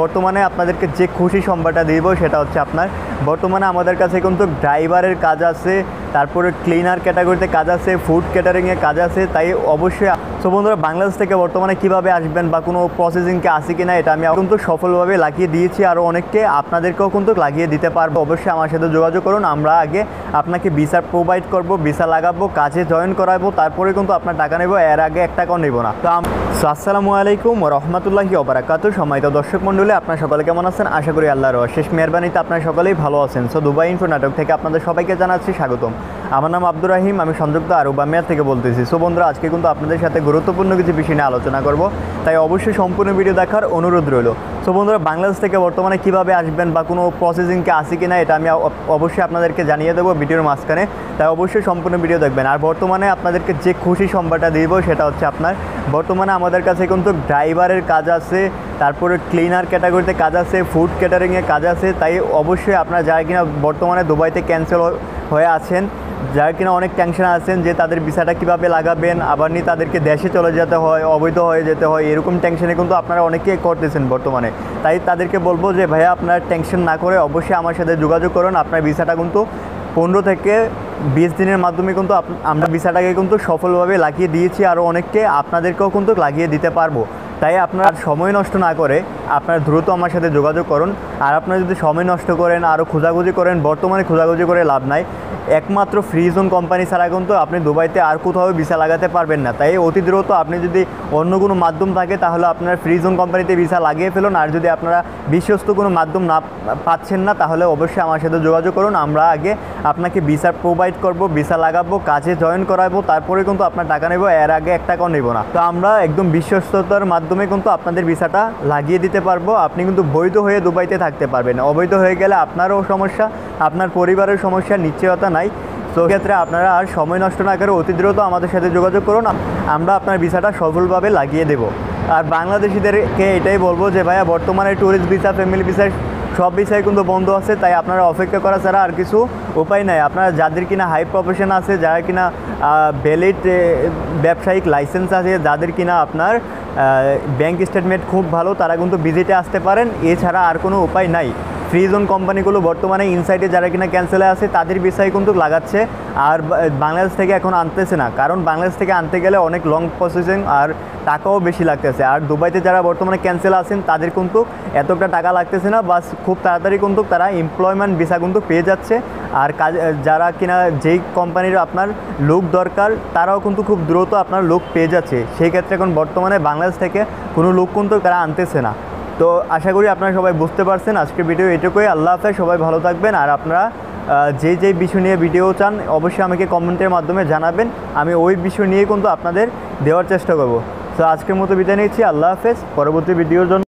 বর্তমানে আপনাদেরকে যে খুশি সংবাদটা দিব সেটা হচ্ছে আপনার বর্তমানে আমাদের কাছে কিন্তু ড্রাইভারের কাজ আছে, তারপরে ক্লিনার ক্যাটাগরিতে কাজ আছে, ফুড ক্যাটারিংয়ে কাজ আছে। তাই অবশ্যই সো বন্ধুরা, বাংলাদেশ থেকে বর্তমানে কিভাবে আসবেন বা কোনো প্রসেসিংকে আসি কিনা এটা আমি কিন্তু সফলভাবে লাগিয়ে দিয়েছি, আরও অনেককে আপনাদেরকেও কিন্তু লাগিয়ে দিতে পারবো। অবশ্যই আমার সাথে যোগাযোগ করুন। আমরা আগে আপনাকে ভিসা প্রোভাইড করব, ভিসা লাগাবো, কাজে জয়েন করাবো, তারপরে কিন্তু আপনার টাকা নেব, এর আগে এক টাকাও নেব না। তো আসসালামু আলাইকুম ওয়া রাহমাতুল্লাহি ওয়া বারাকাতুহু। সম্মানিত দর্শক মণ্ডলী, আপনারা সকলে কেমন আছেন? আশা করি আল্লাহর অশেষ মেহেরবানিতে আপনারা সকলেই ভালো আছেন। সো দুবাই ইনফো নাটক থেকে আপনাদের সবাইকে জানাচ্ছি স্বাগতম। আমার নাম আব্দুর রহিম, আমি সংযুক্ত আরব আমিরাত থেকে বলতেছি। সো বন্ধুরা, আজকে কিন্তু আপনাদের সাথে গুরুত্বপূর্ণ কিছু বিষয় নিয়ে আলোচনা করব, তাই অবশ্যই সম্পূর্ণ ভিডিও দেখার অনুরোধ রইল। সো বন্ধুরা, বাংলাদেশ থেকে বর্তমানে কিভাবে আসবেন বা কোনো প্রসেসিংকে আসি কিনা এটা আমি অবশ্যই আপনাদেরকে জানিয়ে দেবো ভিডিওর মাঝখানে, তাই অবশ্যই সম্পূর্ণ ভিডিও দেখবেন। আর বর্তমানে আপনাদেরকে যে খুশি সংবাদটা দিব সেটা হচ্ছে আপনার বর্তমানে আমাদের কাছে কিন্তু ড্রাইভারের কাজ আছে, তারপরে ক্লিনার ক্যাটাগরিতে কাজ আছে, ফুড ক্যাটারিংয়ে কাজ আছে। তাই অবশ্যই আপনারা যারা কিনা বর্তমানে দুবাইতে ক্যান্সেল হয়ে আছেন, যারা কিনা অনেক টেনশন আছেন যে তাদের ভিসাটা কীভাবে লাগাবেন, আবার নিয়ে তাদেরকে দেশে চলে যেতে হয়, অবৈধ হয়ে যেতে হয়, এরকম টেনশনে কিন্তু আপনারা অনেকেই করতেছেন বর্তমানে। তাই তাদেরকে বলবো যে ভাইয়া, আপনারা টেনশন না করে অবশ্যই আমার সাথে যোগাযোগ করুন। আপনার ভিসাটা কিন্তু 15 থেকে 20 দিনের মাধ্যমে কিন্তু আমরা ভিসাটাকে কিন্তু সফলভাবে লাগিয়ে দিয়েছি, আরও অনেককে আপনাদেরকেও কিন্তু লাগিয়ে দিতে পারবো। তাই আপনার সময় নষ্ট না করে আপনারা দ্রুত আমার সাথে যোগাযোগ করুন। আর আপনারা যদি সময় নষ্ট করেন, আরও খোঁজাখুঁজি করেন, বর্তমানে খোঁজাখুঁজি করে লাভ নাই। একমাত্র ফ্রিজোন কোম্পানি ছাড়া কিন্তু আপনি দুবাইতে আর কোথাও ভিসা লাগাতে পারবেন না। তাই অতি দ্রুত আপনি যদি অন্য কোনো মাধ্যম থাকে তাহলে আপনার ফ্রিজোন কোম্পানিতে ভিসা লাগিয়ে ফেলুন। আর যদি আপনারা বিশ্বস্ত কোনো মাধ্যম না পাচ্ছেন না, তাহলে অবশ্যই আমার সাথে যোগাযোগ করুন। আমরা আগে আপনাকে ভিসা প্রোভাইড করব, ভিসা লাগাবো, কাজে জয়েন করাবো, তারপরে কিন্তু আপনার টাকা নেব, এর আগে এক টাকাও নেব না। তো আমরা একদম বিশ্বস্ততার মাধ্যমে কিন্তু আপনাদের ভিসাটা লাগিয়ে দিতে পারবো। আপনি কিন্তু বৈধ হয়ে দুবাইতে থাকতে পারবেন। অবৈধ হয়ে গেলে আপনারও সমস্যা, আপনার পরিবারের সমস্যা, নিশ্চয়তা নাই। তো ক্ষেত্রে আপনারা আর সময় নষ্ট না করে অতি দ্রুত আমাদের সাথে যোগাযোগ করুন, আমরা আপনার ভিসাটা সফলভাবে লাগিয়ে দেব। আর বাংলাদেশিদেরকে এটাই বলবো যে ভাইয়া, বর্তমানে ট্যুরিস্ট ভিসা, ফ্যামিলি ভিসা সব ভিসাই কিন্তু বন্ধ আছে। তাই আপনারা অপেক্ষা করা ছাড়া আর কিছু উপায় নাই। আপনারা যাদের কিনা হাই প্রফেশন আছে, যারা কিনা ভ্যালিড ব্যবসায়িক লাইসেন্স আছে, যাদের কিনা আপনার ব্যাংক স্টেটমেন্ট খুব ভালো, তারা কিন্তু ভিজিটে আসতে পারেন। এছাড়া আর কোনো উপায় নাই। ফ্রিজোন কোম্পানিগুলো বর্তমানে ইনসাইডে যারা কিনা ক্যান্সেলে আছে তাদের ভিসাই কিন্তু লাগাচ্ছে, আর বাংলাদেশ থেকে এখন আনতেছে না। কারণ বাংলাদেশ থেকে আনতে গেলে অনেক লং প্রসেসিং আর টাকাও বেশি লাগতেছে। আর দুবাইতে যারা বর্তমানে ক্যান্সেল আছেন তাদের কিন্তু এতটা টাকা লাগতেছে না, বাস খুব তাড়াতাড়ি কিন্তু তারা এমপ্লয়মেন্ট ভিসা কিন্তু পেয়ে যাচ্ছে। আর কাজ যারা কিনা যেই কোম্পানির আপনার লোক দরকার, তারাও কিন্তু খুব দ্রুত আপনার লোক পেয়ে যাচ্ছে। সেই ক্ষেত্রে এখন বর্তমানে বাংলাদেশ থেকে কোনো লোক কিন্তু তারা আনতেছে না। তো আশা করি আপনারা সবাই বুঝতে পারছেন। আজকের ভিডিও এটুকুই। আল্লাহ হাফেজ, সবাই ভালো থাকবেন। আর আপনারা যেই বিষয় নিয়ে ভিডিও চান অবশ্যই আমাকে কমেন্টের মাধ্যমে জানাবেন, আমি ওই বিষয় নিয়ে কিন্তু আপনাদের দেওয়ার চেষ্টা করব। তো আজকের মতো বিদায় নিচ্ছি। আল্লাহ হাফেজ। পরবর্তী ভিডিওর জন্য